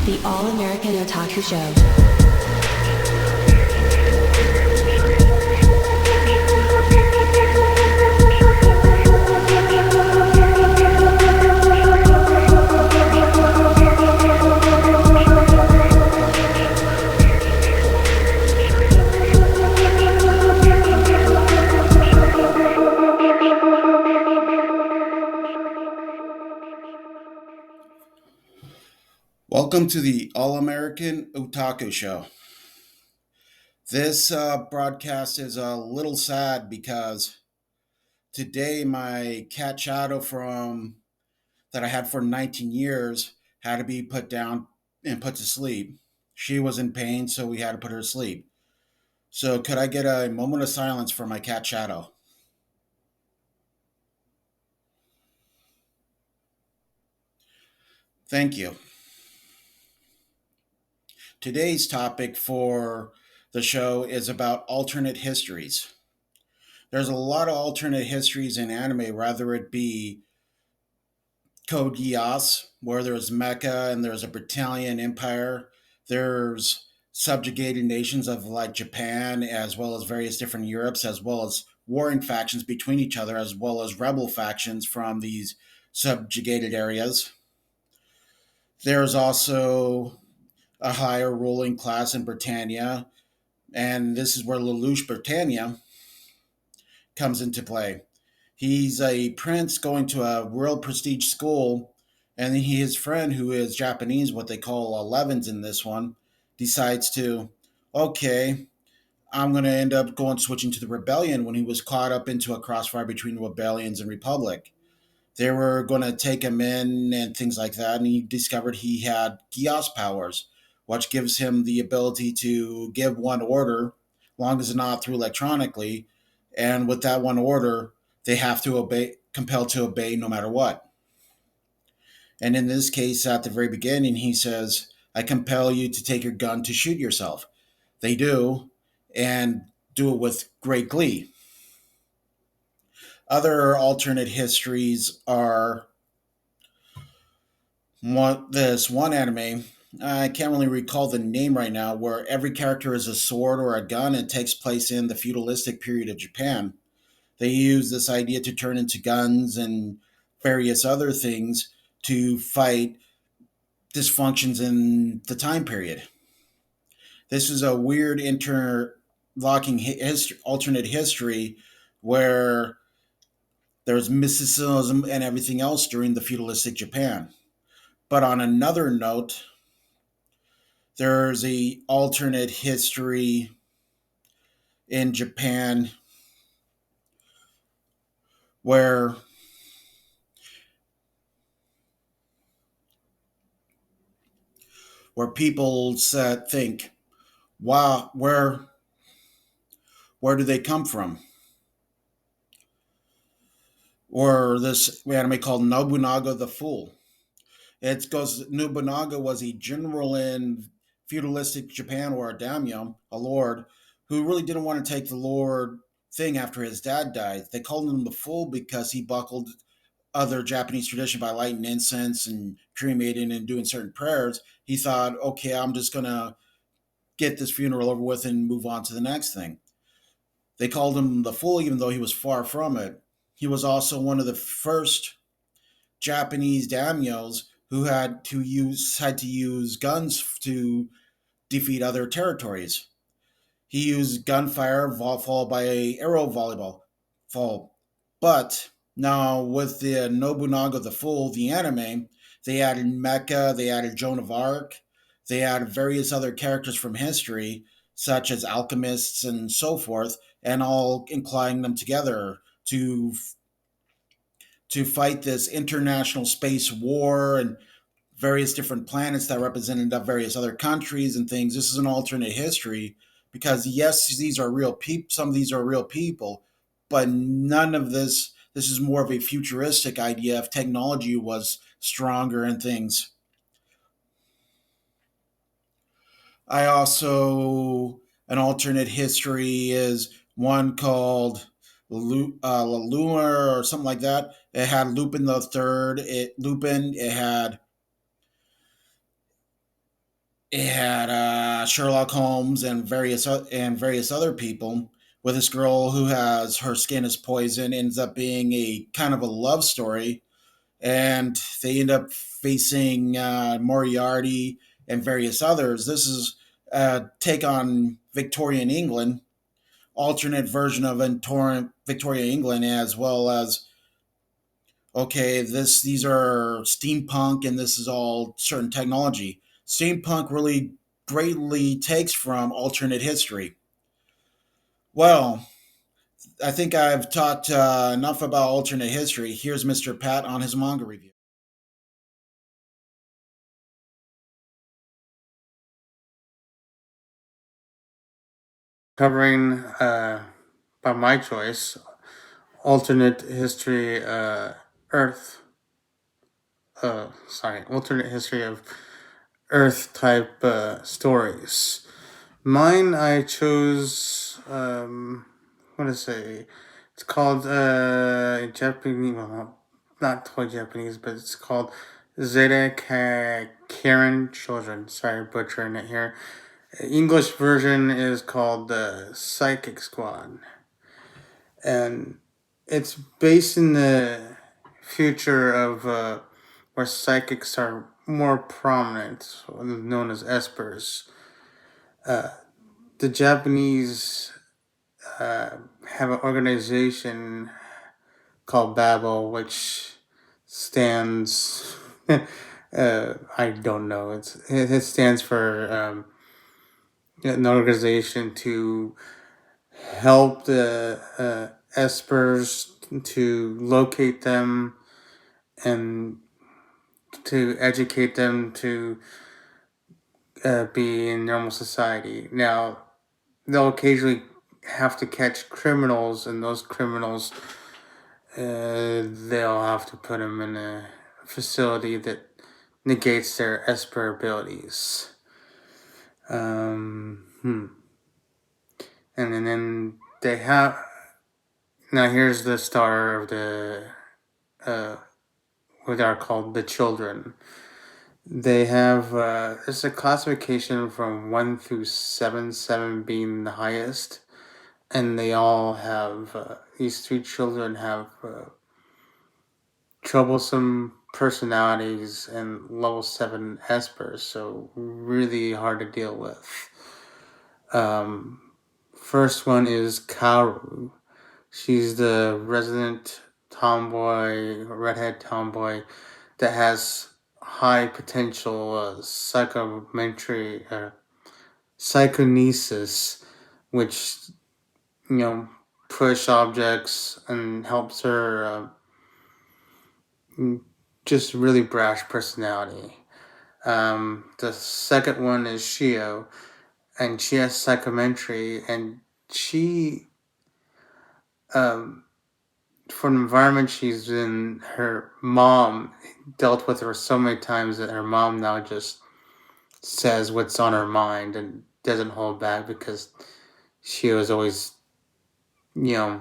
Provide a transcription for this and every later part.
The All-American Otaku Show. Welcome to the All American Otaku Show. This broadcast is a little sad because today my cat Shadow from that I had for 19 years had to be put down and put to sleep. She was in pain, so we had to put her to sleep. So could I get a moment of silence for my cat Shadow? Thank you. Today's topic for the show is about alternate histories. There's a lot of alternate histories in anime, whether it be Code Geass, where there's Mecha and there's a Britannian Empire. There's subjugated nations of like Japan, as well as various different Europes, as well as warring factions between each other, as well as rebel factions from these subjugated areas. There's also a higher ruling class in Britannia, and this is where Lelouch Britannia comes into play. He's a prince going to a world prestige school, and his friend, who is Japanese, what they call 11s in this one, decides to, okay, I'm going to end up going switching to the rebellion when he was caught up into a crossfire between rebellions and republic. They were going to take him in and things like that, and he discovered he had Geass powers, which gives him the ability to give one order, long as it's not through electronically, and with that one order, they have to obey, compelled to obey no matter what. And in this case, at the very beginning, he says, I compel you to take your gun to shoot yourself. They do, and do it with great glee. Other alternate histories are this one anime. I can't really recall the name right now, where every character is a sword or a gun and takes place in the feudalistic period of Japan. They use this idea to turn into guns and various other things to fight dysfunctions in the time period. This is a weird interlocking alternate history where there's mysticism and everything else during the feudalistic Japan. But on another note, there's a alternate history in Japan where people think, wow, where do they come from? Or this anime called Nobunaga the Fool. It goes Nobunaga was a general in feudalistic Japan, or a daimyo, a lord, who really didn't want to take the lord thing after his dad died. They called him the Fool because he buckled other Japanese tradition by lighting incense and cremating and doing certain prayers. He thought, okay, I'm just gonna get this funeral over with and move on to the next thing. They called him the Fool, even though he was far from it. He was also one of the first Japanese daimyos who had to use guns to defeat other territories. He used gunfire followed by a arrow volleyball fall. But now with the Nobunaga the Fool, the anime, they added Mecha, they added Joan of Arc, they added various other characters from history, such as alchemists and so forth, and all inclining them together to fight this international space war and various different planets that represented various other countries and things. This is an alternate history because yes, these are real people. Some of these are real people, but none of this. This is more of a futuristic idea if technology was stronger and things. I also an alternate history is one called Luma or something like that. It had Lupin the Third. It had It had Sherlock Holmes and various other people. With this girl who has her skin is poison, ends up being a kind of a love story, and they end up facing Moriarty and various others. This is a take on Victorian England, alternate version of Victoria England, as well as okay, these are steampunk and this is all certain technology. Steampunk really greatly takes from alternate history. Well, I think I've talked enough about alternate history. Here's Mr. Pat on his manga review. Covering by my choice alternate history Earth. Alternate history of Earth type stories. Mine, I chose. What to say? It's called Japanese. Well, not totally Japanese, but it's called Karen Children. Sorry, butchering it here. English version is called the Psychic Squad, and it's based in the future of where psychics are more prominent, known as espers. Uh, the Japanese have an organization called Babel, which stands. I don't know. It stands for an organization to help the espers to locate them and to educate them to be in normal society. Now, they'll occasionally have to catch criminals, and those criminals, they'll have to put them in a facility that negates their esper abilities. And then they have. Now, here's the star of the uh, what are called the children. They have it's a classification from 1 through 7, 7 being the highest, and they all have these three children have troublesome personalities and level 7 espers, so really hard to deal with. Um, First one is Kaoru. She's the resident tomboy, redhead tomboy that has high potential psychokinesis, which you know push objects and helps her just really brash personality. The second one is Shio, and she has psychometry, and she um, for the environment she's in, her mom dealt with her so many times that her mom now just says what's on her mind and doesn't hold back because she was always, you know,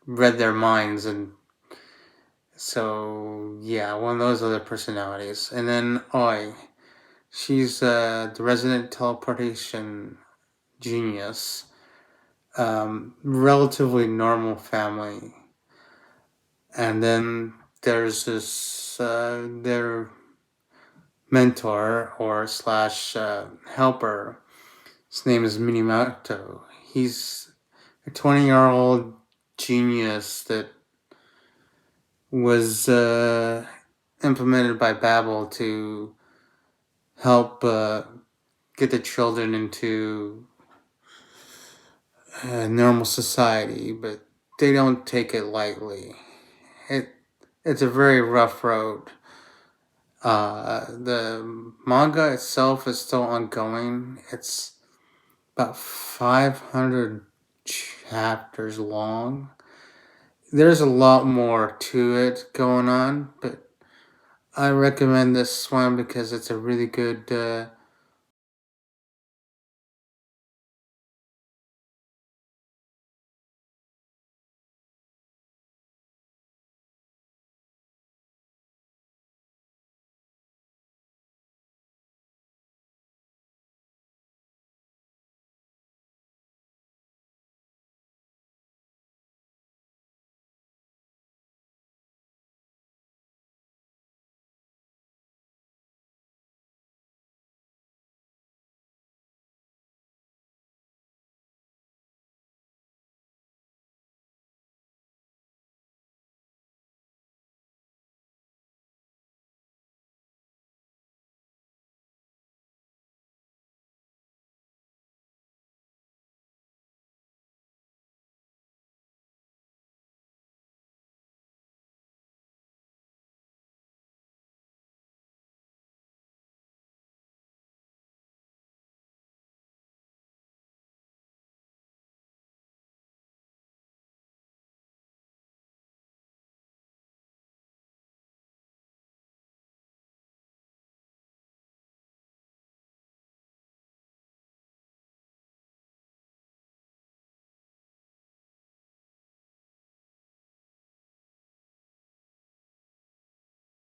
read their minds. And so, yeah, one of those other personalities. And then Oi, she's the resident teleportation genius, relatively normal family. And then there's this, their mentor or slash helper. His name is Minamoto. He's a 20-year-old genius that was implemented by Babel to help get the children into normal society, but they don't take it lightly. It's a very rough road. The manga itself is still ongoing. It's about 500 chapters long. There's a lot more to it going on, but I recommend this one because it's a really good